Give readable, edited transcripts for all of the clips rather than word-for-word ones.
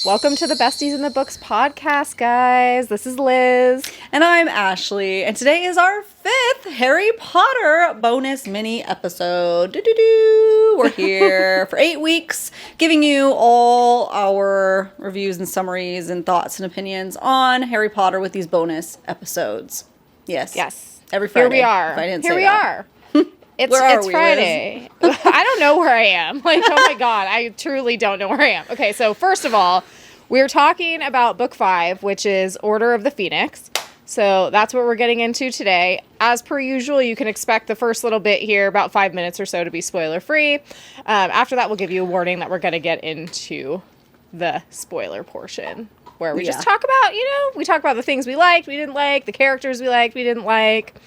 Welcome to the Besties in the Books podcast, guys. This is Liz. And I'm Ashley. And today is our 5th Harry Potter bonus mini episode. Doo-doo-doo. We're here for 8 weeks, giving you all our reviews and summaries and thoughts and opinions on Harry Potter with these bonus episodes. Yes. Every Friday. Here we are. Here we are. It's Friday. I don't know where I am. Like, oh my God, I truly don't know where I am. Okay, so first of all, we're talking about book 5, which is Order of the Phoenix. So that's what we're getting into today. As per usual, you can expect the first little bit here, about 5 minutes or so, to be spoiler free. After that, we'll give you a warning that we're going to get into the spoiler portion, where we just talk about, we talk about the things we liked, we didn't like, the characters we liked, we didn't like.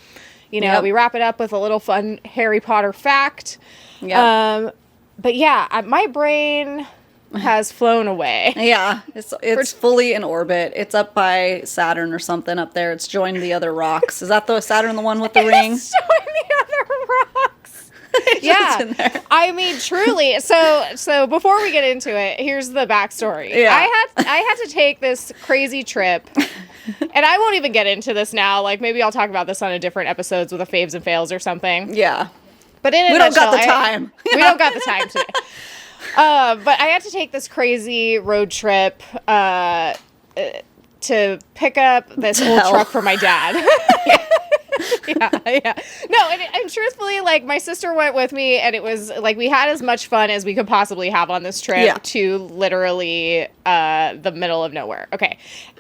We wrap it up with a little fun Harry Potter fact. But yeah, my brain has flown away. Yeah, it's fully in orbit. It's up by Saturn or something up there. It's joined the other rocks. Is that the Saturn, the one with the ring? It's joined the other rocks. Yeah, I mean, truly. So before we get into it, here's the backstory. Yeah. I had to take this crazy trip. And I won't even get into this now. Like, maybe I'll talk about this on a different episodes with a faves and fails or something. Yeah. But in a we nutshell, don't got the time. We don't got the time today. But I had to take this crazy road trip to pick up this old truck for my dad. Yeah. No, and truthfully, like, my sister went with me, and it was, like, we had as much fun as we could possibly have on this trip to literally the middle of nowhere. Okay.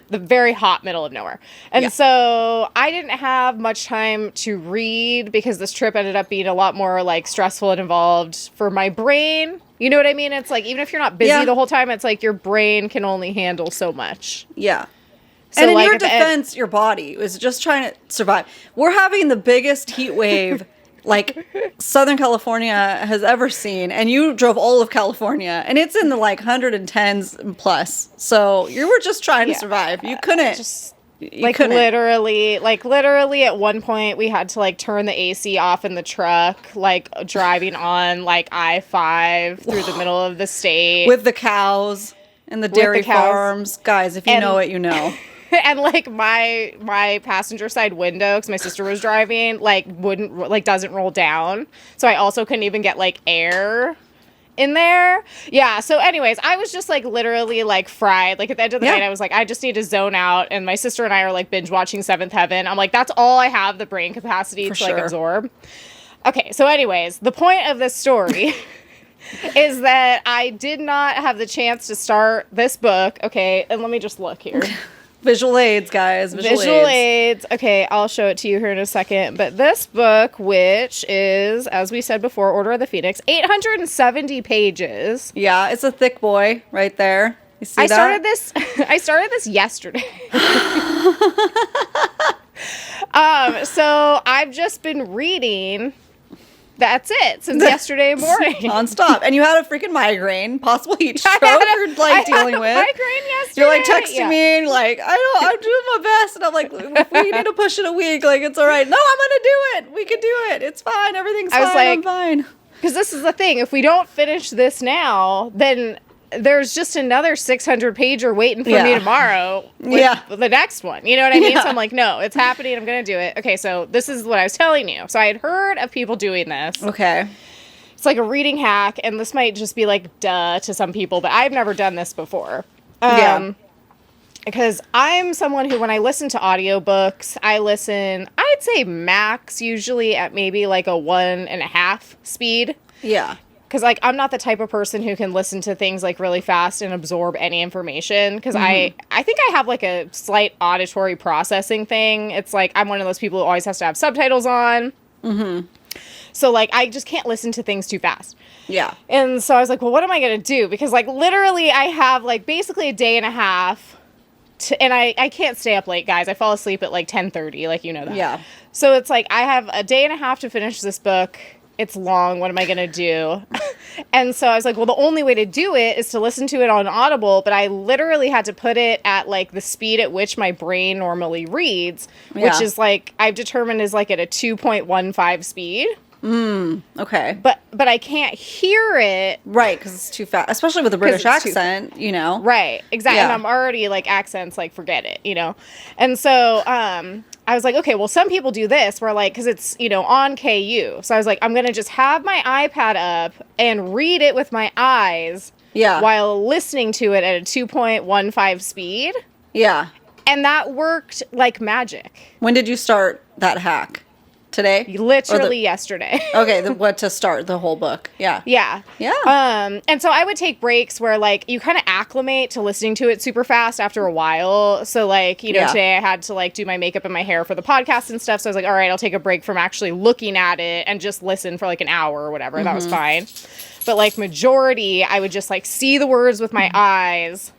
The very hot middle of nowhere. And so I didn't have much time to read because this trip ended up being a lot more, like, stressful and involved for my brain. You know what I mean? It's like, even if you're not busy the whole time, it's like your brain can only handle so much. Yeah. So, and in like, your defense, your body was just trying to survive. We're having the biggest heat wave like Southern California has ever seen, and you drove all of California, and it's in the like 110s plus. So you were just trying to survive. You couldn't. Literally at one point we had to like turn the AC off in the truck, like driving on like I-5 through the middle of the state with the cows and the dairy farms. Guys, if you know it, you know. And, like, my passenger side window, because my sister was driving, like, doesn't roll down. So I also couldn't even get, like, air in there. Yeah, so anyways, I was just, like, literally, like, fried. Like, at the end of the night, I was like, I just need to zone out. And my sister and I are, like, binge watching Seventh Heaven. I'm like, that's all I have the brain capacity to, like, absorb. Okay, so anyways, the point of this story is that I did not have the chance to start this book. Okay, and let me just look here. Visual aids, guys. Visual aids. Okay, I'll show it to you here in a second. But this book, which is, as we said before, Order of the Phoenix, 870 pages. Yeah, it's a thick boy right there. You see I started this yesterday. So I've just been reading. That's it, since yesterday morning. Nonstop. And you had a freaking migraine, possible heat stroke you're like dealing with. Migraine yesterday. You're like texting me and like, I'm doing my best. And I'm like, we need to push it a week. Like, it's all right. No, I'm going to do it. We can do it. It's fine. Everything's fine. I'm fine. Because this is the thing. If we don't finish this now, then there's just another 600-pager waiting for me tomorrow with the next one. You know what I mean? So I'm like, no, it's happening. I'm going to do it. Okay, so this is what I was telling you. So I had heard of people doing this. Okay. It's like a reading hack, and this might just be like, duh, to some people, but I've never done this before. Because I'm someone who, when I listen to audiobooks, I'd say max usually at maybe like a 1.5 speed. Yeah. Because, like, I'm not the type of person who can listen to things, like, really fast and absorb any information. Because I think I have, like, a slight auditory processing thing. It's like I'm one of those people who always has to have subtitles on. Mm-hmm. So, like, I just can't listen to things too fast. Yeah. And so I was like, well, what am I going to do? Because, like, literally I have, like, basically a day and a half. And I can't stay up late, guys. I fall asleep at, like, 10:30. Like, you know that. Yeah. So it's like I have a day and a half to finish this book. It's long. What am I going to do? And so I was like, well, the only way to do it is to listen to it on Audible. But I literally had to put it at like the speed at which my brain normally reads, which is like, I've determined is like at a 2.15 speed. Okay. But I can't hear it. Right, because it's too fast, especially with a British accent, you know. Right, exactly. Yeah. And I'm already like accents, like forget it, you know. And so I was like, okay, well, some people do this where like, because it's, you know, on KU. So I was like, I'm going to just have my iPad up and read it with my eyes while listening to it at a 2.15 speed. Yeah. And that worked like magic. When did you start that hack? Today? Literally yesterday. Okay, what to start the whole book. Yeah. Yeah. Yeah. And so I would take breaks where like you kind of acclimate to listening to it super fast after a while. So like, you know, today I had to like do my makeup and my hair for the podcast and stuff. So I was like, all right, I'll take a break from actually looking at it and just listen for like an hour or whatever. That was fine. But like majority, I would just like see the words with my eyes.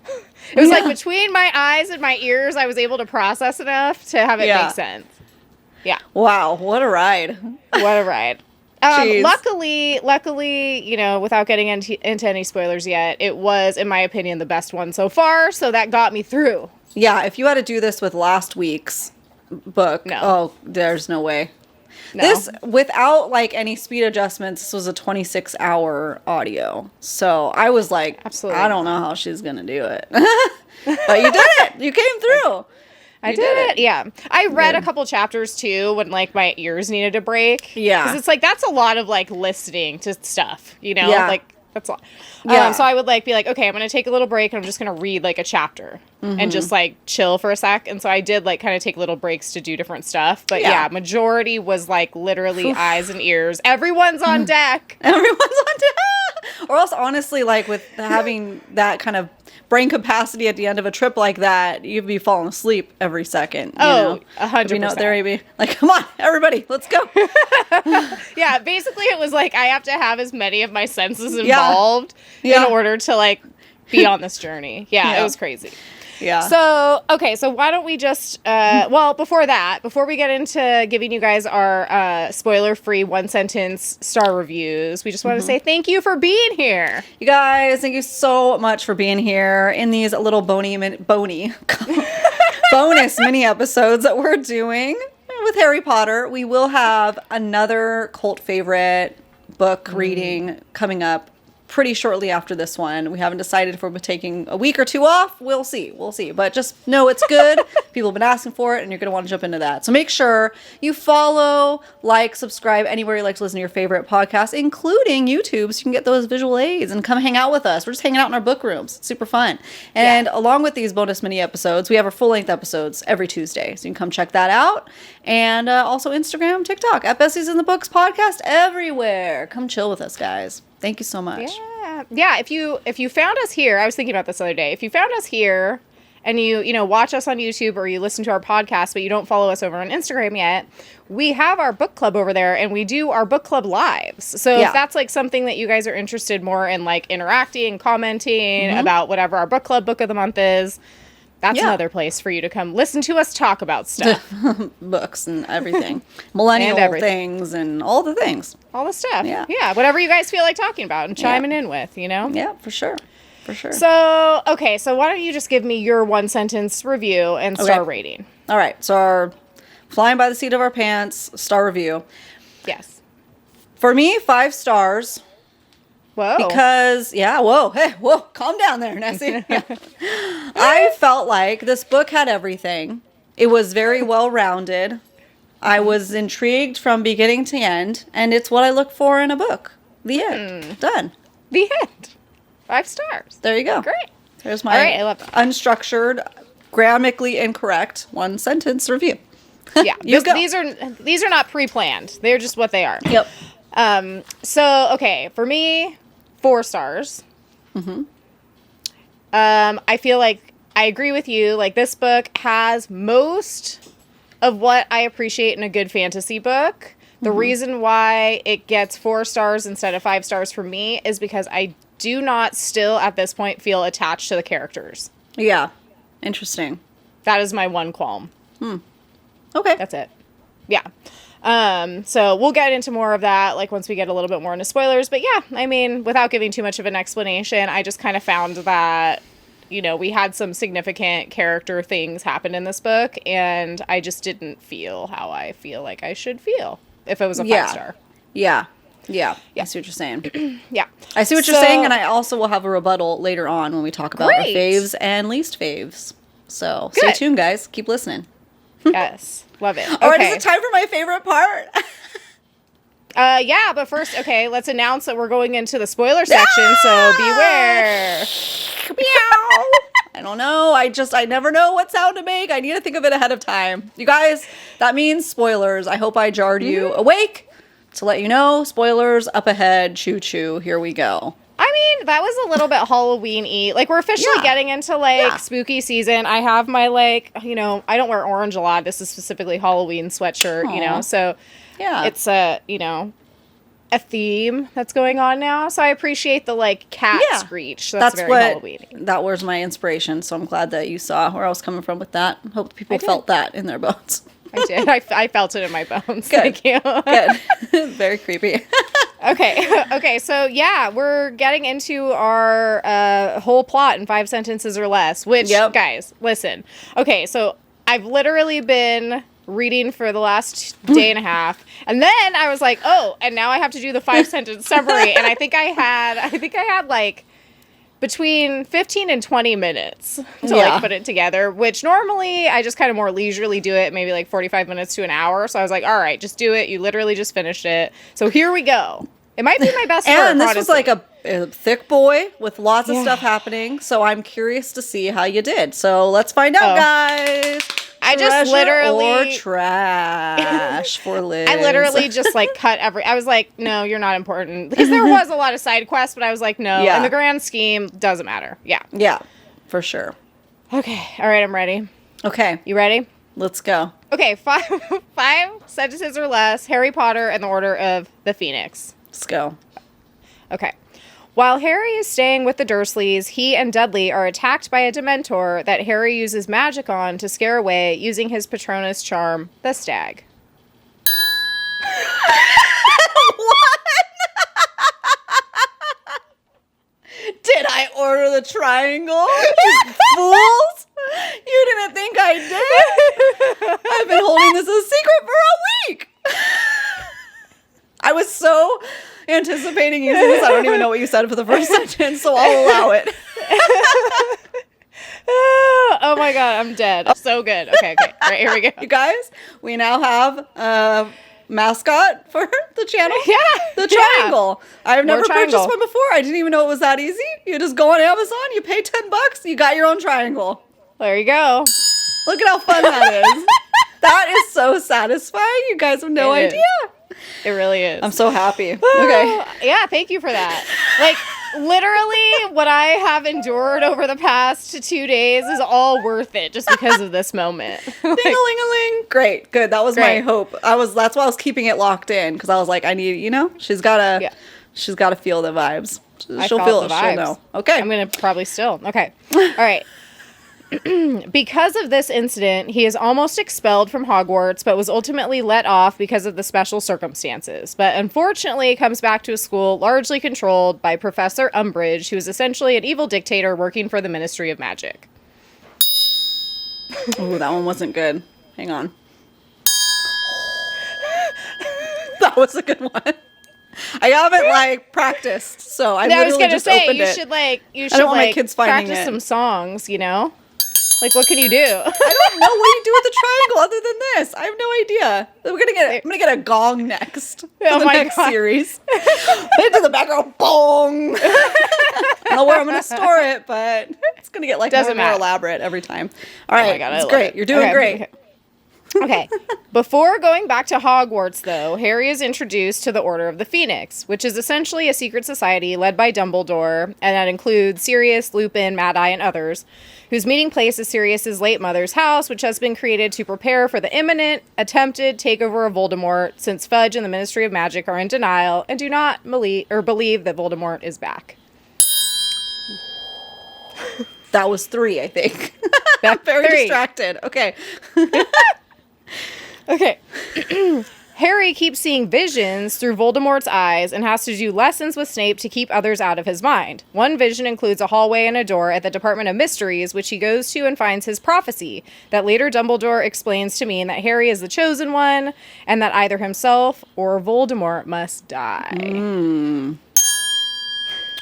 It was like between my eyes and my ears, I was able to process enough to have it make sense. Yeah. Wow, what a ride. What a ride. Luckily, you know, without getting into any spoilers yet, it was, in my opinion, the best one so far. So that got me through. Yeah, if you had to do this with last week's book, there's no way. No. This, without like any speed adjustments, this was a 26-hour audio. So I was like, absolutely, I don't know how she's going to do it. But you did it. You came through. I did it. Yeah. I read a couple chapters too when like my ears needed a break. Yeah. Because it's like, that's a lot of like listening to stuff, you know? Yeah. Like, that's a lot. Yeah. So I would like be like, okay, I'm going to take a little break and I'm just going to read like a chapter and just like chill for a sec. And so I did like kind of take little breaks to do different stuff. But yeah, majority was like literally eyes and ears. Everyone's on deck. Everyone's on deck. Or else honestly, like with having that kind of brain capacity at the end of a trip like that, you'd be falling asleep every second. You know? 100%. You know, there you'd be like, come on, everybody, let's go. Yeah, basically it was like I have to have as many of my senses involved in order to like be on this journey. Yeah, it was crazy. Yeah. So, okay, so why don't we just, well, before we get into giving you guys our spoiler-free one-sentence star reviews, we just want to say thank you for being here. You guys, thank you so much for being here in these little bonus mini episodes that we're doing with Harry Potter. We will have another cult favorite book reading coming up pretty shortly after this one. We haven't decided if we're taking a week or two off. We'll see. But just know it's good. People have been asking for it, and you're going to want to jump into that. So make sure you follow, like, subscribe anywhere you like to listen to your favorite podcast, including YouTube, so you can get those visual aids and come hang out with us. We're just hanging out in our book rooms. It's super fun. And along with these bonus mini episodes, we have our full-length episodes every Tuesday. So you can come check that out. And also Instagram, TikTok, at Besties in the Books podcast, everywhere. Come chill with us, guys. Thank you so much. Yeah. If you found us here, I was thinking about this the other day. If you found us here and you watch us on YouTube or you listen to our podcast, but you don't follow us over on Instagram yet, we have our book club over there and we do our book club lives. So if that's like something that you guys are interested more in, like interacting, commenting about whatever our book club book of the month is, that's another place for you to come listen to us talk about stuff. Books and everything. Millennial things and all the things. All the stuff. Yeah. Whatever you guys feel like talking about and chiming in with, you know? Yeah, for sure. So, okay. So why don't you just give me your one sentence review and star rating? All right. So our flying by the seat of our pants star review. Yes. For me, 5 stars. Whoa. Because, calm down there, Nessie. I felt like this book had everything. It was very well-rounded. I was intrigued from beginning to end, and it's what I look for in a book. The end. Done. The end. 5 stars. There you go. Great. There's my I love that. Unstructured, grammatically incorrect one-sentence review. Yeah. These are not pre-planned. They're just what they are. Yep. So, okay, for me, 4 stars. I feel like I agree with you. Like, this book has most of what I appreciate in a good fantasy book. The reason why it gets 4 stars instead of 5 stars for me is because I do not still, at this point, feel attached to the characters. Yeah. Interesting. That is my one qualm. Okay. That's it. Yeah. So we'll get into more of that, like, once we get a little bit more into spoilers. But yeah, I mean, without giving too much of an explanation, I just kind of found that, you know, we had some significant character things happen in this book, and I just didn't feel how I feel like I should feel if it was a 5 star. Yeah. I see what you're saying. Yeah. I see what you're saying, and I also will have a rebuttal later on when we talk about our Great. faves and least faves. So stay tuned, guys. Keep listening. Yes. Love it. All right, is it time for my favorite part? Yeah, but first, okay, let's announce that we're going into the spoiler section, so beware. Meow. I don't know. I never know what sound to make. I need to think of it ahead of time. You guys, that means spoilers. I hope I jarred you awake to let you know. Spoilers up ahead. Choo choo. Here we go. I mean, that was a little bit Halloween-y. Like, we're officially getting into, like, spooky season. I have my, like, you know, I don't wear orange a lot. This is specifically Halloween sweatshirt, you know, so it's a, you know, a theme that's going on now. So I appreciate the, like, cat screech. So that's very Halloween-y. That was my inspiration, so I'm glad that you saw where I was coming from with that. I hope people felt that in their bones. I did. I felt it in my bones. Good. Thank you. Good. Very creepy. Okay. So yeah, we're getting into our whole plot in 5 sentences or less. Which, guys, listen. Okay, so I've literally been reading for the last day and a half, and then I was like, oh, and now I have to do the 5-sentence summary, and I think I had like between 15 and 20 minutes to like put it together, which normally I just kind of more leisurely do it, maybe like 45 minutes to an hour. So I was like, all right, just do it. You literally just finished it. So here we go. It might be my best work, and this honestly. was like a thick boy with lots of stuff happening. So I'm curious to see how you did. So let's find out, guys. I just literally or trash for Liz. I literally just like cut I was like, no, you're not important, because there was a lot of side quests, but I was like, no, in the grand scheme, doesn't matter. Yeah, for sure. Okay, all right, I'm ready. Okay, you ready? Let's go. Okay, 5 sentences or less. Harry Potter and the Order of the Phoenix. Let's go. Okay. While Harry is staying with the Dursleys, he and Dudley are attacked by a Dementor that Harry uses magic on to scare away using his Patronus charm, the Stag. What? Did I order the triangle? You fools! You didn't think I did? I've been holding this a secret for a week! I was so anticipating using this. I don't even know what you said for the first sentence, so I'll allow it. Oh my god, I'm dead. So good. Okay. All right, here we go. You guys, we now have a mascot for the channel. Yeah. The triangle. I've never triangle. purchased one before. I didn't even know it was that easy. You just go on Amazon, you pay $10, you got your own triangle. There you go. Look at how fun that is. That is so satisfying. You guys have no idea. It really is. I'm so happy. Okay. Yeah, thank you for that. Like, literally, what I have endured over the past 2 days is all worth it just because of this moment. Ding-a-ling-a-ling. Great. Good. That was my hope. That's why I was keeping it locked in, because I was like, I need, she's gotta feel the vibes. She'll feel it. She'll know. Okay. I'm gonna probably still. Okay. All right. Because of this incident, he is almost expelled from Hogwarts, but was ultimately let off because of the special circumstances. But unfortunately, comes back to a school largely controlled by Professor Umbridge, who is essentially an evil dictator working for the Ministry of Magic. Oh, that one wasn't good. Hang on. That was a good one. I haven't practiced, so I literally just opened it. You should I don't want my kids finding practice it. some songs, Like, what can you do? I don't know what do you do with the triangle other than this. I have no idea. I'm gonna get a gong next. For the next series. Into the background, bong. I don't know where I'm gonna store it, but it's gonna get more elaborate every time. All right, my God, it's great. You're doing great. Okay. Before going back to Hogwarts, though, Harry is introduced to the Order of the Phoenix, which is essentially a secret society led by Dumbledore, and that includes Sirius, Lupin, Mad-Eye, and others, whose meeting place is Sirius's late mother's house, which has been created to prepare for the imminent, attempted takeover of Voldemort, since Fudge and the Ministry of Magic are in denial and do not believe that Voldemort is back. That was 3, I think. I'm very distracted. Okay. Okay. Harry keeps seeing visions through Voldemort's eyes and has to do lessons with Snape to keep others out of his mind. One vision includes a hallway and a door at the Department of Mysteries, which he goes to and finds his prophecy, that later Dumbledore explains to mean that Harry is the chosen one, and that either himself or Voldemort must die.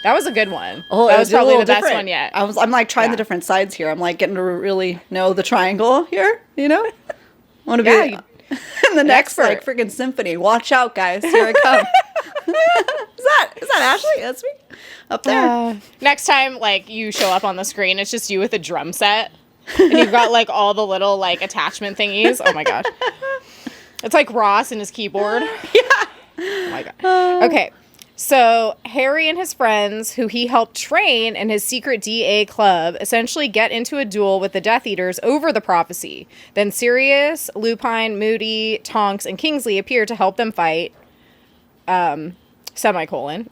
That was a good one. Oh, that was probably the best different. one yet. I'm like trying the different sides here. I'm like getting to really know the triangle here, you know? I want to be in the next like freaking symphony. Watch out, guys. Here I come. Is that Ashley? That's me. Up there. Next time, like, you show up on the screen, it's just you with a drum set. And you've got, like, all the little, like, attachment thingies. Oh, my gosh. It's like Ross and his keyboard. Yeah. Oh, my God. Okay. So, Harry and his friends, who he helped train in his secret DA club, essentially get into a duel with the Death Eaters over the prophecy. Then Sirius, Lupin, Moody, Tonks, and Kingsley appear to help them fight. Semicolon.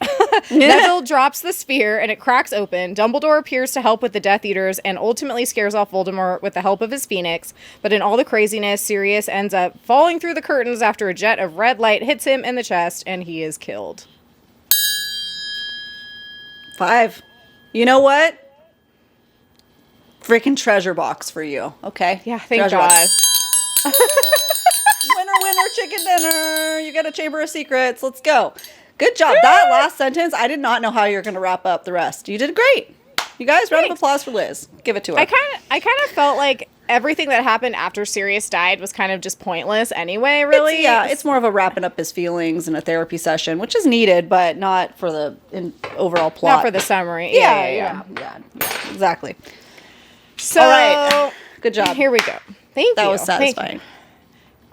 Neville drops the sphere and it cracks open. Dumbledore appears to help with the Death Eaters and ultimately scares off Voldemort with the help of his Phoenix. But in all the craziness, Sirius ends up falling through the curtains after a jet of red light hits him in the chest and he is killed. 5. You know what? Freaking treasure box for you. Okay. Yeah, thank treasure God. Winner, chicken dinner. You got a Chamber of Secrets. Let's go. Good job. That last sentence, I did not know how you're going to wrap up the rest. You did great. You guys, round of applause for Liz. Give it to her. I kind of felt like everything that happened after Sirius died was kind of just pointless anyway, really. It's more of a wrapping up his feelings in a therapy session, which is needed, but not for the overall plot. Not for the summary. Yeah, exactly. So, all right. Good job. Here we go. Thank you. That was satisfying.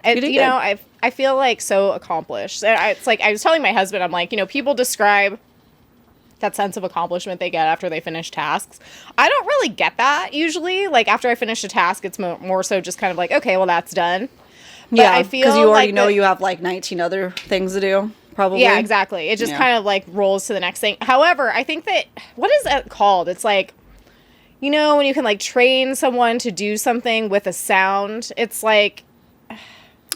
You know, I feel like so accomplished. It's like I was telling my husband, I'm like, you know, people describe that sense of accomplishment they get after they finish tasks. I don't really get that usually. Like after I finish a task, it's more so just kind of like, okay, well that's done. But I feel because you already know you have like 19 other things to do. Probably. Yeah, exactly. It just kind of like rolls to the next thing. However, I think that what is that called? It's like, you know, when you can like train someone to do something with a sound. It's like.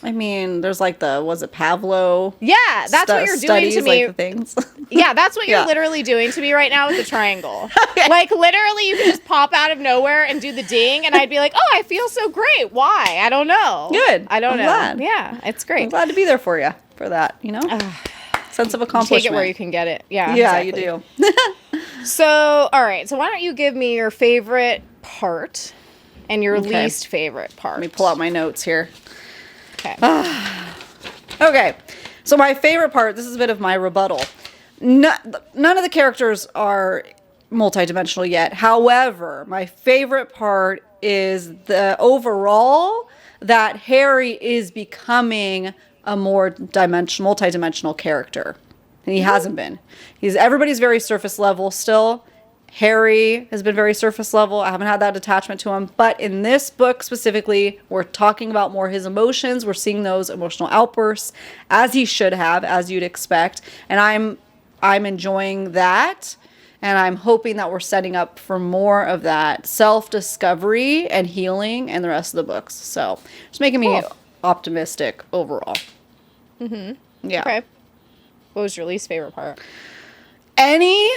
I mean, there's like was it Pavlo? Yeah, that's what you're doing to me. Like the things. Yeah, that's what you're literally doing to me right now with the triangle. Okay. Like, literally, you can just pop out of nowhere and do the ding, and I'd be like, oh, I feel so great. Why? I don't know. Good. I don't know. Glad. Yeah, it's great. I'm glad to be there for you for that, you know? Sense of accomplishment. Take it where you can get it. Yeah, exactly. You do. So, all right. So, why don't you give me your favorite part and your least favorite part? Let me pull out my notes here. Okay. Okay. So my favorite part, this is a bit of my rebuttal. None of the characters are multidimensional yet. However, my favorite part is the overall that Harry is becoming a more multidimensional character. And he hasn't been. Everybody's very surface level still. Harry has been very surface level. I haven't had that attachment to him. But in this book specifically, we're talking about more his emotions. We're seeing those emotional outbursts as he should have, as you'd expect. And I'm enjoying that. And I'm hoping that we're setting up for more of that self-discovery and healing in the rest of the books. So it's making me optimistic overall. Mm-hmm. Yeah. Okay. What was your least favorite part? Any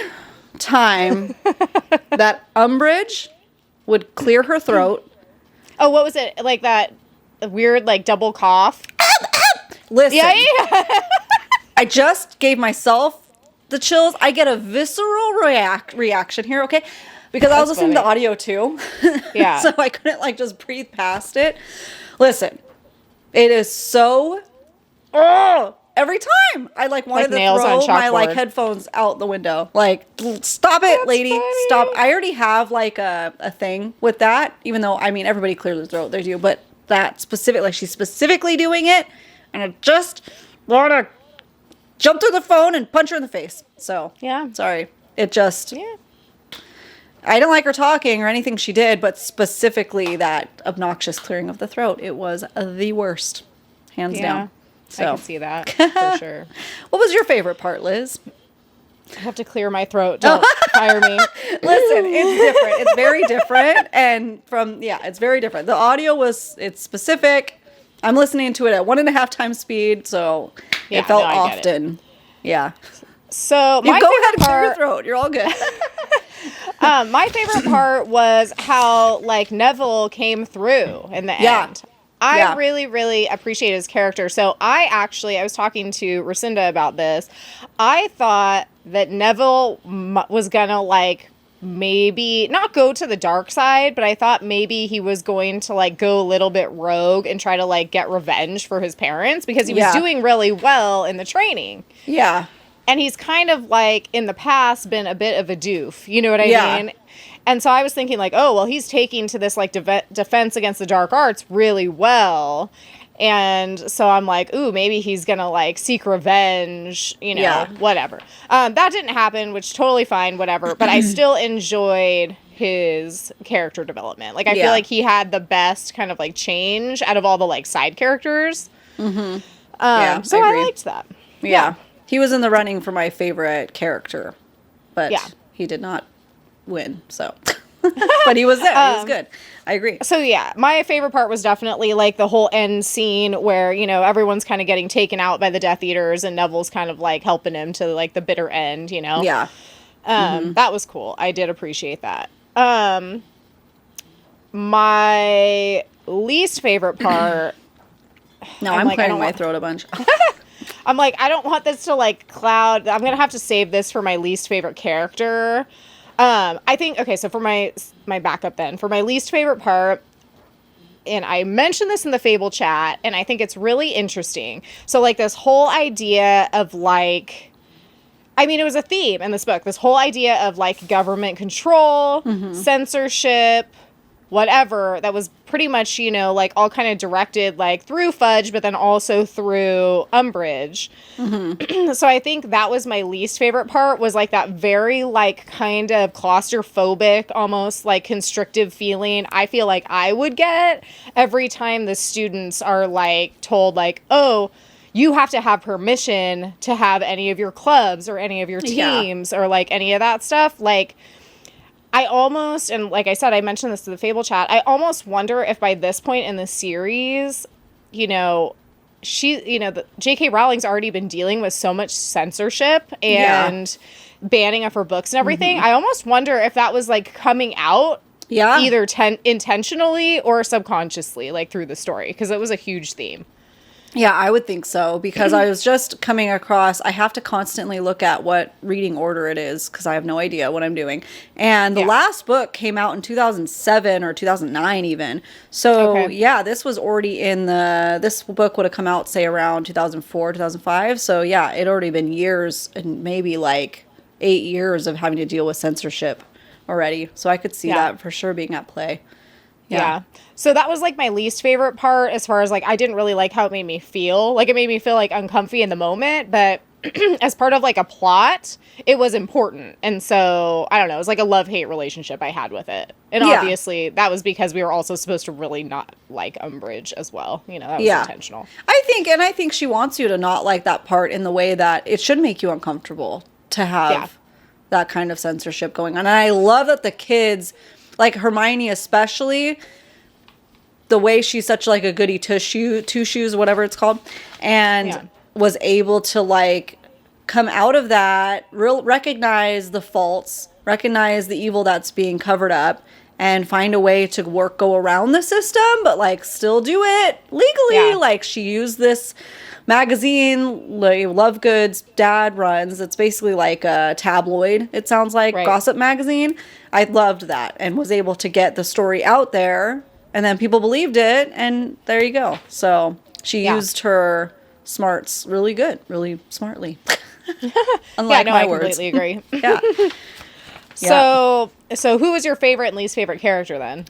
time that Umbridge would clear her throat. Oh, what was it? Like that weird, like, double cough? Listen. Yeah. I just gave myself the chills. I get a visceral reaction here, okay? Because I was listening to the audio too. Yeah. So I couldn't, like, just breathe past it. Listen. It is so... Every time I wanted to throw my headphones out the window. Like, stop it, lady. Funny. Stop. I already have a thing with that, even though, I mean, everybody clears their throat. They do. But that specific, she's specifically doing it. And I just want to jump through the phone and punch her in the face. So, yeah. Sorry. It just... Yeah. I didn't like her talking or anything she did, but specifically that obnoxious clearing of the throat. It was the worst. Hands down. So. I can see that, for sure. What was your favorite part, Liz? I have to clear my throat. Don't fire me. Listen, it's different. It's very different. And it's very different. The audio it's specific. I'm listening to it at 1.5 times speed, so it felt often. Yeah. So my go ahead and clear your throat. You're all good. My favorite part was how like Neville came through in the end. I really, really appreciate his character. So I was talking to Rescinda about this. I thought that Neville was gonna like maybe not go to the dark side, but I thought maybe he was going to like go a little bit rogue and try to like get revenge for his parents because he was doing really well in the training. Yeah. And he's kind of like in the past been a bit of a doof. You know what I mean? And so I was thinking like, oh, well, he's taking to this like defense against the dark arts really well. And so I'm like, ooh, maybe he's going to like seek revenge, you know, whatever. That didn't happen, which totally fine, whatever. But I still enjoyed his character development. Like, I feel like he had the best kind of like change out of all the like side characters. Mm-hmm. So I liked that. Yeah. He was in the running for my favorite character, but he did not win, so. But he was there. He was good. I agree. So, yeah, my favorite part was definitely, like, the whole end scene where, you know, everyone's kind of getting taken out by the Death Eaters and Neville's kind of, like, helping him to, like, the bitter end, you know? Yeah. That was cool. I did appreciate that. My least favorite part... No, I'm clearing my throat a bunch. I'm like, I don't want this to, like, cloud... I'm going to have to save this for my least favorite character. I think, okay, so for my backup then, for my least favorite part, and I mentioned this in the Fable chat, and I think it's really interesting. So, like, this whole idea of, like... I mean, it was a theme in this book. This whole idea of, like, government control, censorship... whatever, that was pretty much, you know, like, all kind of directed, like, through Fudge, but then also through Umbridge. Mm-hmm. So I think that was my least favorite part, was, like, that very, like, kind of claustrophobic, almost, like, constrictive feeling I feel like I would get every time the students are, like, told, like, oh, you have to have permission to have any of your clubs or any of your teams or, like, any of that stuff. Like... I almost, and like I said, I mentioned this to the Fable chat, I almost wonder if by this point in the series, you know, J.K. Rowling's already been dealing with so much censorship and banning of her books and everything. I almost wonder if that was, like, coming out either intentionally or subconsciously, like, through the story, because it was a huge theme. Yeah, I would think so, because I was just coming across, I have to constantly look at what reading order it is, because I have no idea what I'm doing. And the last book came out in 2007 or 2009 even. So, this was already in this book would have come out, say, around 2004, 2005. So, yeah, it already been years, and maybe like 8 years of having to deal with censorship already. So I could see that for sure being at play. Yeah. So that was, like, my least favorite part, as far as, like, I didn't really like how it made me feel. Like, it made me feel, like, uncomfy in the moment, but as part of, like, a plot, it was important. And so, I don't know, it was like a love-hate relationship I had with it. And obviously, that was because we were also supposed to really not like Umbridge as well. You know, that was intentional. I think she wants you to not like that part in the way that it should make you uncomfortable to have that kind of censorship going on. And I love that the kids... like Hermione especially, the way she's such like a goody two shoes, whatever it's called, and was able to like come out of that, recognize the faults, recognize the evil that's being covered up, and find a way to go around the system, but like still do it legally. Like she used this magazine, like Love Good's dad runs. It's basically like a tabloid, it sounds like, gossip magazine. I loved that and was able to get the story out there, and then people believed it, and there you go. So she used her smarts really smartly. Unlike my words. I completely agree. So who was your favorite and least favorite character then?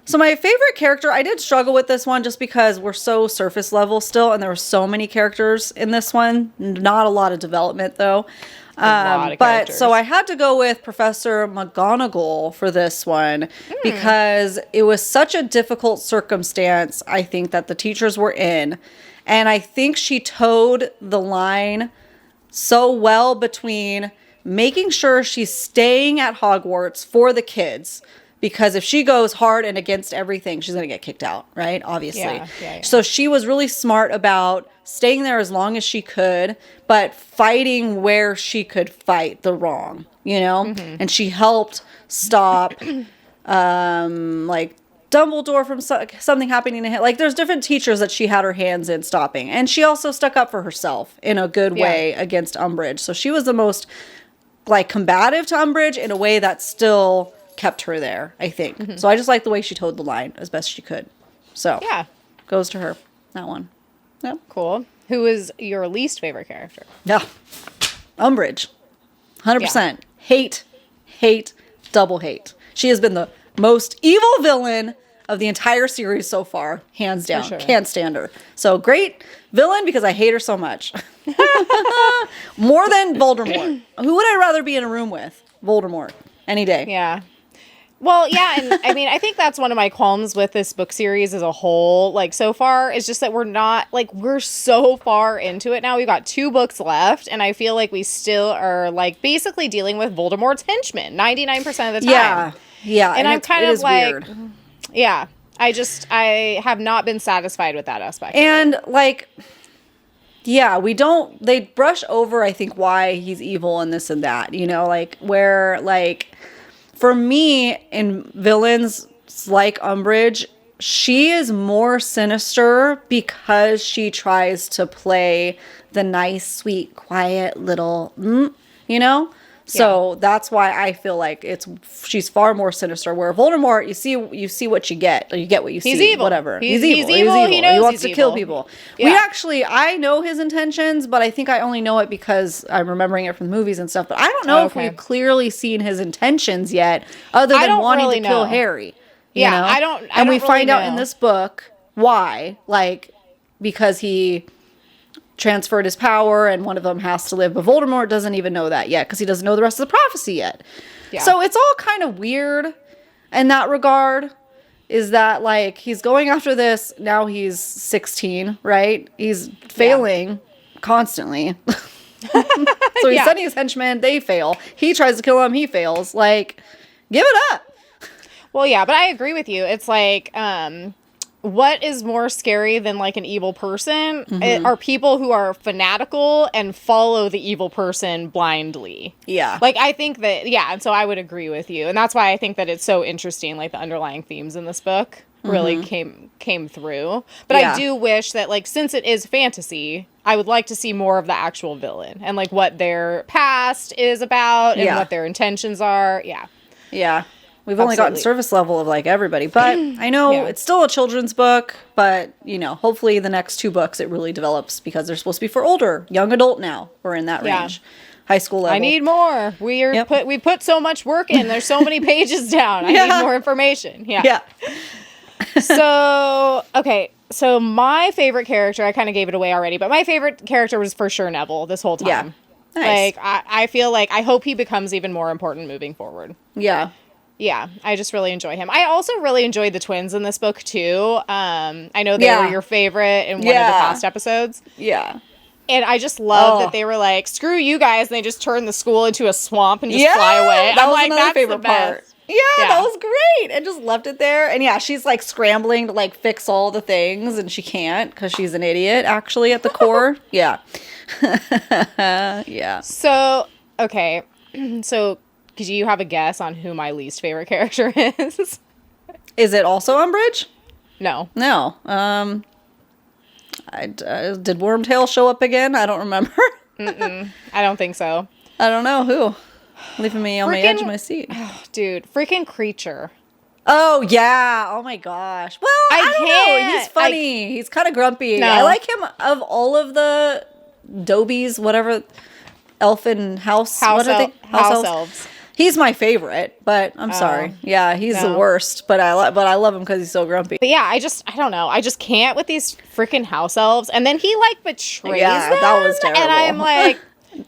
So my favorite character, I did struggle with this one just because we're so surface level still, and there were so many characters in this one. Not a lot of development though. But so I had to go with Professor McGonagall for this one because it was such a difficult circumstance, I think, that the teachers were in. And I think she towed the line so well between making sure she's staying at Hogwarts for the kids, because if she goes hard and against everything, she's going to get kicked out, right? Obviously. Yeah. So she was really smart about staying there as long as she could, but fighting where she could fight the wrong, you know? Mm-hmm. And she helped stop, like, Dumbledore from something happening to him. Like, there's different teachers that she had her hands in stopping. And she also stuck up for herself in a good way against Umbridge. So she was the most, like, combative to Umbridge in a way that still kept her there, I think. Mm-hmm. So I just like the way she towed the line as best she could. So yeah, goes to her, that one. Yep. Cool. Who is your least favorite character? Yeah. Umbridge. 100%. Hate, double hate. She has been the most evil villain of the entire series so far, hands down. Sure. Can't stand her. So great villain because I hate her so much. More than Voldemort. Who would I rather be in a room with? Voldemort. Any day. Yeah. Well, yeah, and I mean, I think that's one of my qualms with this book series as a whole, like, so far, is just that we're so far into it now. We've got 2 books left, and I feel like we still are, like, basically dealing with Voldemort's henchmen 99% of the time. Yeah. And I'm kind of like, weird. Yeah, I have not been satisfied with that aspect. And, like, yeah, they brush over, I think, why he's evil and this and that, you know, like, where, like, for me, in villains like Umbridge, she is more sinister because she tries to play the nice, sweet, quiet little, you know? So that's why I feel like she's far more sinister. Where Voldemort, you see what you get. Or you get what you see. He's evil. Whatever. He's evil. He knows he wants he's to kill evil. people. Yeah. I know his intentions, but I think I only know it because I'm remembering it from the movies and stuff. But I don't know if we've clearly seen his intentions yet, other than wanting to kill Harry. You know? I don't. And we really find out know. in this book why, like, because he transferred his power and one of them has to live, but Voldemort doesn't even know that yet because he doesn't know the rest of the prophecy yet. Yeah. So it's all kind of weird in that regard, is that, like, he's going after this, now he's 16, right? He's failing constantly. So he's sending his henchmen, they fail. He tries to kill him, he fails. Like, give it up. Well, yeah, but I agree with you. It's like, what is more scary than, like, an evil person are people who are fanatical and follow the evil person blindly. Yeah. Like, I think that, and so I would agree with you. And that's why I think that it's so interesting, like, the underlying themes in this book really came through. But I do wish that, like, since it is fantasy, I would like to see more of the actual villain and, like, what their past is about and what their intentions are. Yeah. Yeah. We've only gotten surface level of, like, everybody. But I know it's still a children's book, but, you know, hopefully the next 2 books it really develops because they're supposed to be for older, young adult now. We're in that range. High school level. I need more. We put so much work in. There's so many pages down. I need more information. Yeah. So, okay. So my favorite character, I kind of gave it away already, but my favorite character was for sure Neville this whole time. Yeah. Nice. Like, I feel like, I hope he becomes even more important moving forward. Yeah. Yeah, I just really enjoy him. I also really enjoyed the twins in this book, too. I know they were your favorite in one of the past episodes. Yeah. And I just love that they were like, screw you guys, and they just turned the school into a swamp and just fly away. That was another favorite part. Yeah, that was great. And just left it there. And she's, like, scrambling to, like, fix all the things, and she can't because she's an idiot, actually, at the core. Yeah. So, okay. So, do you have a guess on who my least favorite character is? Is it also Umbridge? No. Did Wormtail show up again? I don't remember. I don't think so. I don't know who. Leaving me on my edge of my seat. Oh, dude, freaking Creature. Oh, yeah. Oh, my gosh. Well, I don't know. He's funny. He's kind of grumpy. No. I like him of all of the Dobies, whatever, elfin house. What are they? House elves. He's my favorite, but I'm sorry. Yeah, he's the worst, but I love him because he's so grumpy. But yeah, I don't know. I just can't with these freaking house elves. And then he, like, betrays them. That was terrible. And I'm like,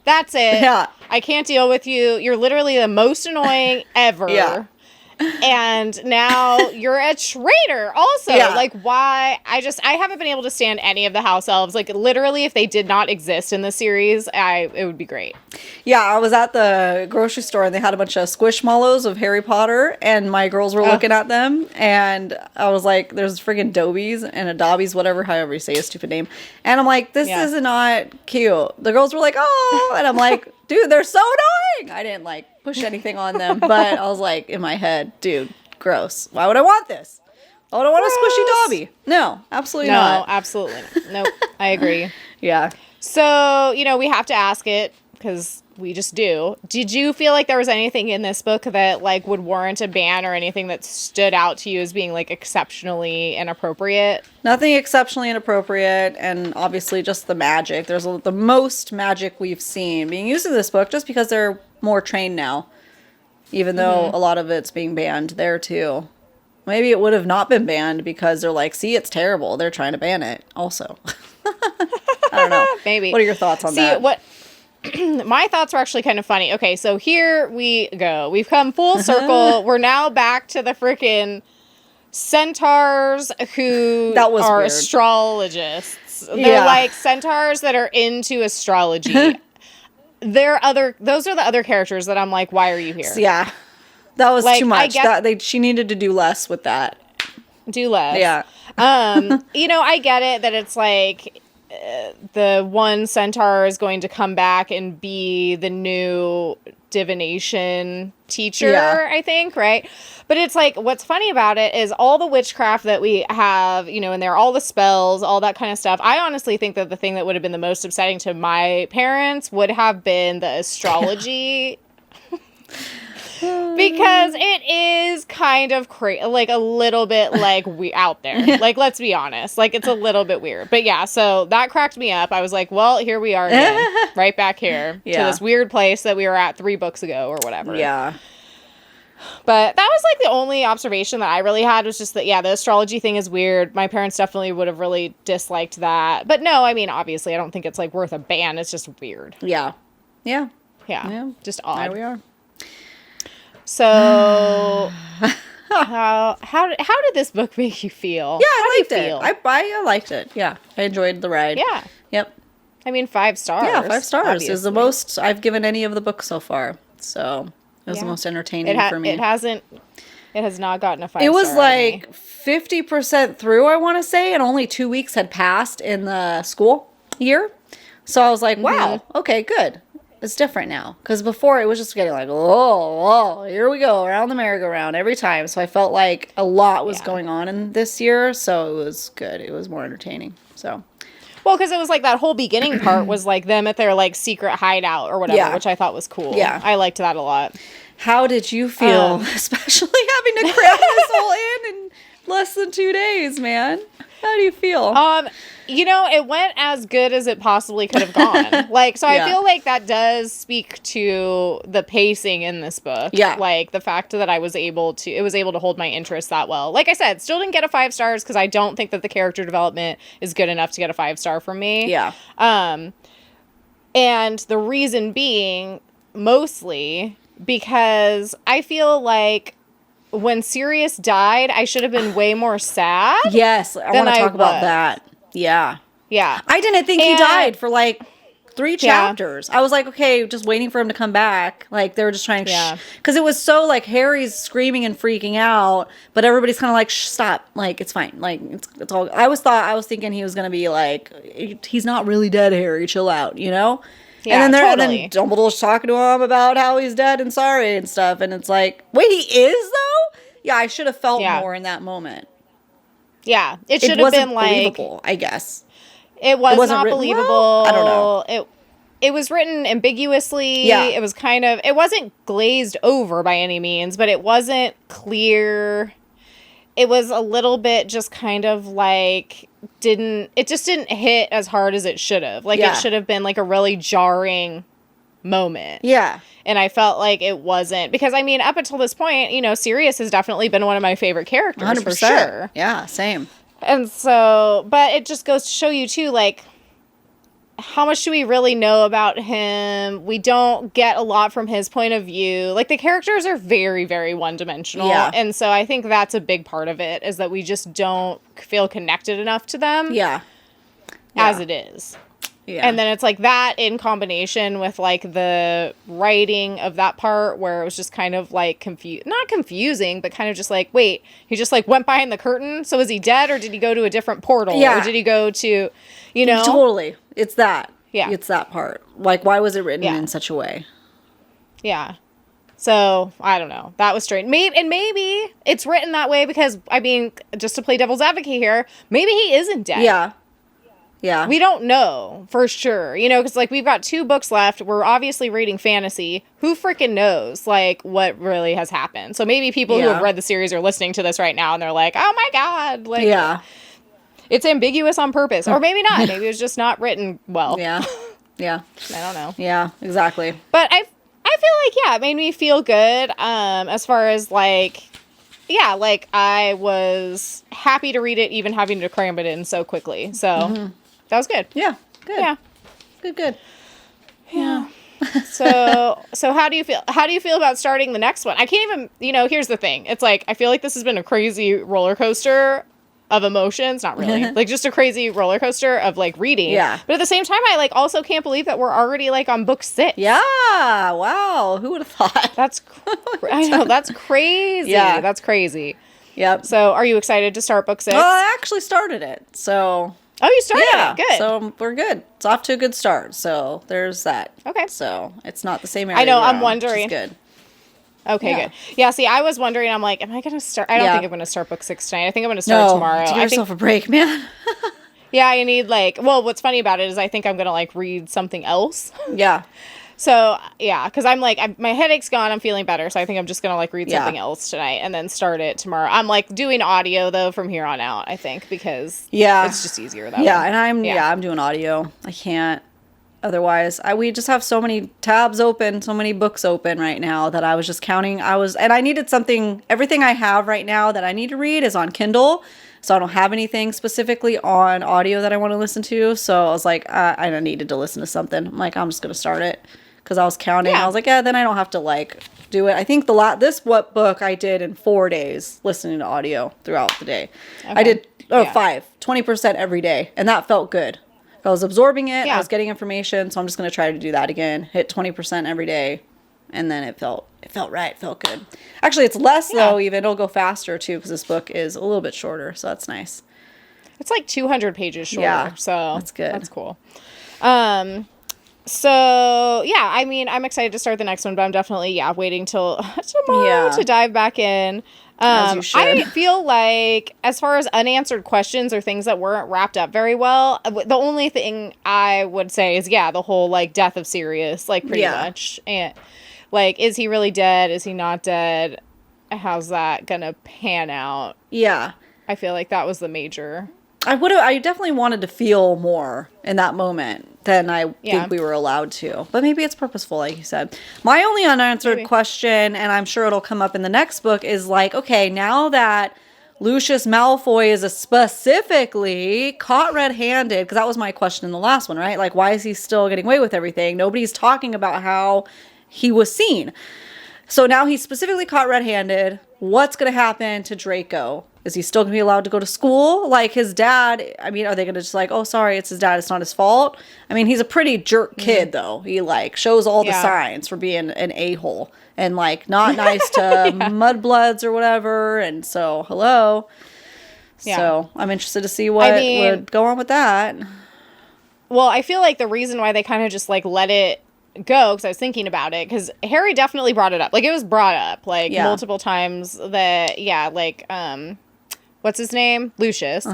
that's it. I can't deal with you. You're literally the most annoying ever. And now you're a traitor also. Yeah. Like, why? I haven't been able to stand any of the house elves. Like, literally, if they did not exist in the series, it would be great. Yeah, I was at the grocery store and they had a bunch of squishmallows of Harry Potter, and my girls were looking at them, and I was like, there's friggin' Dobies and a Dobbies, whatever, however you say a stupid name. And I'm like, this is not cute. The girls were like, oh, and I'm like, dude, they're so annoying. I didn't like push anything on them, but I was like, in my head, dude, gross. Why would I want this? I don't want a squishy Dobby. No, absolutely not. No, absolutely not. Nope, I agree. Yeah. So, we have to ask it because we just do. Did you feel like there was anything in this book that like would warrant a ban, or anything that stood out to you as being like exceptionally inappropriate? Nothing exceptionally inappropriate, and obviously just the magic. There's the most magic we've seen being used in this book, just because they're more trained now, even though a lot of it's being banned there too. Maybe it would have not been banned because they're like, see, it's terrible. They're trying to ban it also. I don't know. Maybe. What are your thoughts on that? My thoughts are actually kind of funny. Okay, so here we go. We've come full circle. We're now back to the freaking centaurs who are weird. Astrologists. They're like centaurs that are into astrology. Those are the other characters that I'm like, why are you here? Yeah. That was like, too much. She needed to do less with that. Do less. Yeah. I get it that it's like the one centaur is going to come back and be the new divination teacher, I think, right? But it's like, what's funny about it is all the witchcraft that we have, and there are all the spells, all that kind of stuff. I honestly think that the thing that would have been the most upsetting to my parents would have been the astrology. Because it is kind of crazy, like a little bit like we out there. Like, let's be honest. Like, it's a little bit weird. But yeah, so that cracked me up. I was like, well, here we are again. Right back here to this weird place that we were at 3 books ago or whatever. Yeah. But that was like the only observation that I really had, was just that, the astrology thing is weird. My parents definitely would have really disliked that. But no, I mean, obviously, I don't think it's like worth a ban. It's just weird. Yeah. Yeah. Yeah. Just odd. There we are. So, how did this book make you feel? Yeah, I liked it. I liked it. Yeah, I enjoyed the ride. Yeah. Yep. I mean, 5 stars. Yeah, 5 stars obviously. is the most I've given any of the books so far. So it was the most entertaining for me. It has not gotten a 5 star. It was like 50% through, I want to say, and only 2 weeks had passed in the school year. So I was like, wow, okay, good. It's different now. Because before it was just getting like, oh, here we go, around the merry-go-round every time. So I felt like a lot was going on in this year. So it was good. It was more entertaining. So. Well, because it was like that whole beginning part was like them at their like secret hideout or whatever, which I thought was cool. Yeah. I liked that a lot. How did you feel, especially having to cram this all in less than 2 days, man? How do you feel? It went as good as it possibly could have gone. Like, so I feel like that does speak to the pacing in this book. Yeah. Like the fact that it was able to hold my interest that well. Like I said, still didn't get a 5 stars because I don't think that the character development is good enough to get a 5 star from me. Yeah. And the reason being mostly because I feel like when Sirius died, I should have been way more sad. Yes, I want to talk about that. Yeah. Yeah. I didn't think he died for like 3 chapters. I was like, okay, just waiting for him to come back. Like they were just trying to, because it was so like Harry's screaming and freaking out, but everybody's kind of like, stop. Like it's fine. Like it's all. I was thinking he was gonna be like, he's not really dead, Harry. Chill out, Yeah, and then and then Dumbledore's talking to him about how he's dead and sorry and stuff, and it's like, wait, he is though? Yeah, I should have felt more in that moment. Yeah, it should have been like believable, I guess. It was not believable. Well, I don't know. It was written ambiguously. Yeah. It was it wasn't glazed over by any means, but it wasn't clear. It was a little bit just kind of like it just didn't hit as hard as it should have. Like it should have been like a really jarring moment. Yeah. And I felt like it wasn't, because I mean, up until this point, Sirius has definitely been one of my favorite characters 100%. For sure. Yeah, same. And so, but it just goes to show you too, like, how much do we really know about him? We don't get a lot from his point of view. Like, the characters are very, very one-dimensional. Yeah. And so I think that's a big part of it, is that we just don't feel connected enough to them. Yeah. As it is. Yeah. And then it's like that in combination with like the writing of that part where it was just kind of like not confusing, but kind of just like, wait, he just like went behind the curtain. So is he dead, or did he go to a different portal? Yeah. Or did he go to, you know? Totally. It's that. Yeah. It's that part. Like, why was it written Yeah. in such a way? Yeah. So, I don't know. That was strange. Maybe it's written that way because, I mean, just to play devil's advocate here, maybe he isn't dead. Yeah. Yeah. We don't know for sure, you know, because like we've got 2 books left. We're obviously reading fantasy. Who freaking knows like what really has happened? So maybe people who have read the series are listening to this right now and they're like, oh my God. Like, it's ambiguous on purpose. Or maybe not. Maybe it was just not written well. Yeah. Yeah. I don't know. Yeah, exactly. But I feel like, yeah, it made me feel good as far as like, yeah, like I was happy to read it even having to cram it in so quickly. So that was good. Yeah. Good. Yeah. Good. Yeah. So how do you feel? How do you feel about starting the next one? I can't even, you know, here's the thing. It's like, I feel like this has been a crazy roller coaster of emotions. Not really. Like, just a crazy roller coaster of, like, reading. Yeah. But at the same time, I, like, also can't believe that we're already, like, on book 6. Yeah. Wow. Who would have thought? That's, I know, that's crazy. Yeah. That's crazy. Yep. So, are you excited to start book 6? Well, I actually started it, so... Oh, you started it. Good. So we're good. It's off to a good start. So there's that. Okay. So it's not the same area. I know. I'm around, wondering. Which is good. Okay, Yeah. good. Yeah, see, I was wondering, I'm like, am I going to start? I don't think I'm going to start book 6 tonight. I think I'm going to start tomorrow. Give yourself a break, man. Yeah, I need, like, well, what's funny about it is I think I'm going to, like, read something else. Yeah. So, yeah, because I'm, like, my headache's gone. I'm feeling better. So I think I'm just going to, like, read Yeah. something else tonight and then start it tomorrow. I'm, like, doing audio, though, from here on out, I think, because it's just easier that way. And I'm doing audio. I can't. Otherwise, we just have so many tabs open, so many books open right now that I was just counting. And I needed something, everything I have right now that I need to read is on Kindle. So I don't have anything specifically on audio that I want to listen to. So I was like, I needed to listen to something. I'm like, I'm just going to start it. Because I was counting. Yeah. I was like, then I don't have to, like, do it. I think this book I did in 4 days, listening to audio throughout the day. Okay. I did 20% every day. And that felt good. I was absorbing it. Yeah. I was getting information. So I'm just going to try to do that again. Hit 20% every day. And then it felt right. It felt good. Actually, it's less, though, even. It'll go faster, too, because this book is a little bit shorter. So that's nice. It's like 200 pages shorter. Yeah, so that's good. That's cool. So, yeah, I mean, I'm excited to start the next one, but I'm definitely, waiting till tomorrow to dive back in. As you should. I feel like, as far as unanswered questions or things that weren't wrapped up very well, the only thing I would say is, the whole, like, death of Sirius, like, pretty much. And, like, is he really dead? Is he not dead? How's that gonna pan out? Yeah. I feel like that was the major... I definitely wanted to feel more in that moment than I think we were allowed to. But maybe it's purposeful, like you said. My only unanswered question, and I'm sure it'll come up in the next book, is like, okay, now that Lucius Malfoy is specifically caught red-handed, because that was my question in the last one, right? Like, why is he still getting away with everything? Nobody's talking about how he was seen. So now he's specifically caught red-handed. What's going to happen to Draco? Is he still going to be allowed to go to school? Like, his dad, I mean, are they going to just like, oh, sorry, it's his dad, it's not his fault? I mean, he's a pretty jerk kid, though. He, like, shows all the signs for being an a-hole. And, like, not nice to mudbloods or whatever. And so, hello. Yeah. So, I'm interested to see what would go on with that. Well, I feel like the reason why they kind of just, like, let it go, because I was thinking about it, because Harry definitely brought it up. Like, it was brought up, like, multiple times that, what's his name? Lucius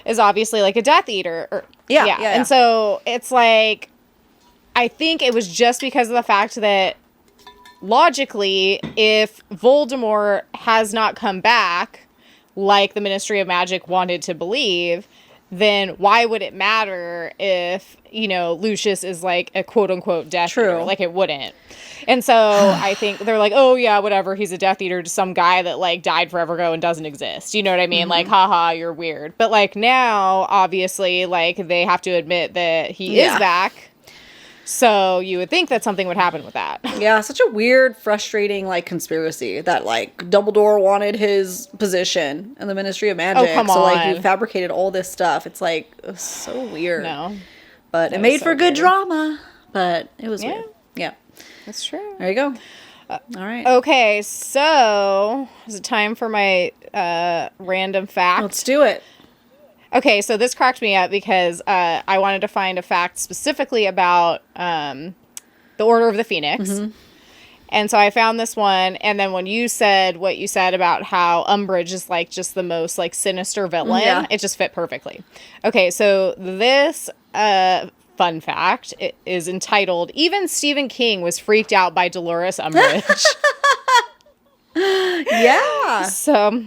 is obviously, like, a Death Eater. And so it's like, I think it was just because of the fact that logically, if Voldemort has not come back, like the Ministry of Magic wanted to believe, then why would it matter if, Lucius is like a quote unquote Death Eater? Like, it wouldn't. And so I think they're like, oh yeah, whatever. He's a Death Eater to some guy that like died forever ago and doesn't exist. You know what I mean? Like, haha, you're weird. But like now, obviously, like they have to admit that he is back. So you would think that something would happen with that. Yeah, such a weird, frustrating, like, conspiracy that, like, Dumbledore wanted his position in the Ministry of Magic. Oh, come on. So, like, he fabricated all this stuff. It's, like, it was so weird. No. But it made for good drama. But it was weird. Yeah. That's true. There you go. All right. Okay, so is it time for my random fact? Let's do it. Okay, so this cracked me up because I wanted to find a fact specifically about the Order of the Phoenix. Mm-hmm. And so I found this one, and then when you said what you said about how Umbridge is like just the most like sinister villain, it just fit perfectly. Okay, so this fun fact is entitled, "Even Stephen King was freaked out by Dolores Umbridge." Yeah. So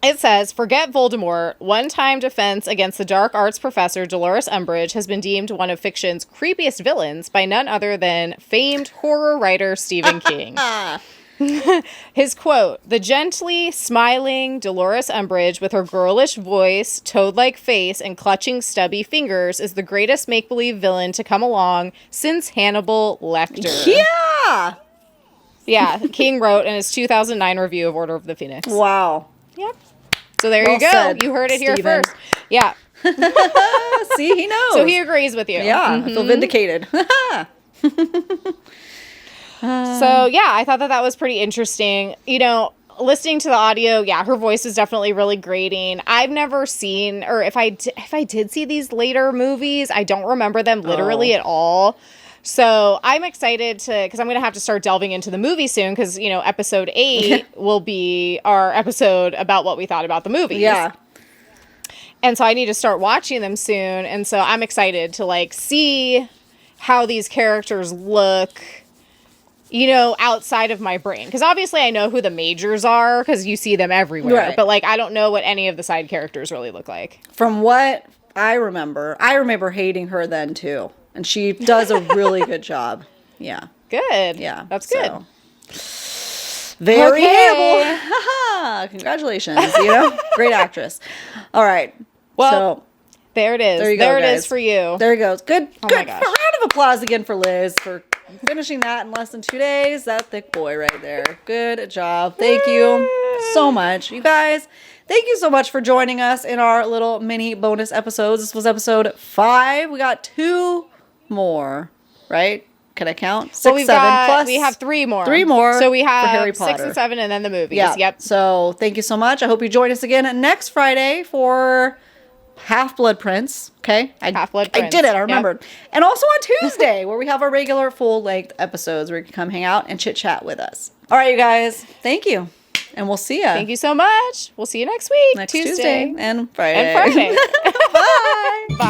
it says, "Forget Voldemort. One-time defense against the dark arts professor Dolores Umbridge has been deemed one of fiction's creepiest villains by none other than famed horror writer Stephen King." His quote, "The gently smiling Dolores Umbridge with her girlish voice, toad-like face, and clutching stubby fingers is the greatest make-believe villain to come along since Hannibal Lecter." Yeah! Yeah, King wrote in his 2009 review of Order of the Phoenix. Wow. Yep. So there you go. Said, you heard it Steven. here first. Yeah. See, he knows. So he agrees with you. Yeah, I feel vindicated. So yeah, I thought that was pretty interesting. Listening to the audio, yeah, her voice is definitely really grating. I've never seen, or if I did see these later movies, I don't remember them literally at all. So I'm excited because I'm going to have to start delving into the movie soon because, episode 8 will be our episode about what we thought about the movies. Yeah. And so I need to start watching them soon. And so I'm excited to like see how these characters look, outside of my brain. Because obviously I know who the majors are because you see them everywhere. Right. But like I don't know what any of the side characters really look like. From what I remember hating her then too. And she does a really good job. Yeah. Good. Yeah. That's good. Very hateable. Congratulations. Great actress. All right. Well, so there it is. There you go, There it guys. is for you. There it goes. Good. Oh good. my gosh. A round of applause again for Liz for finishing that in less than 2 days. That thick boy right there. Good job. Thank you so much. You guys, thank you so much for joining us in our little mini bonus episodes. This was episode 5. We got 2 more, right? Can I count? 6, 7 plus. We have 3 more. 3 more. So we for Harry have 6 Potter. and 7 and then the movies. Yeah. Yep. So thank you so much. I hope you join us again next Friday for Half-Blood Prince. Okay. Half-Blood I Prince. did it. I remembered. Yep. And also on Tuesday where we have our regular full-length episodes where you can come hang out and chit-chat with us. All right, you guys. Thank you. And we'll see you. Thank you so much. We'll see you next week. Next Tuesday and Friday. And Friday. Bye. Bye.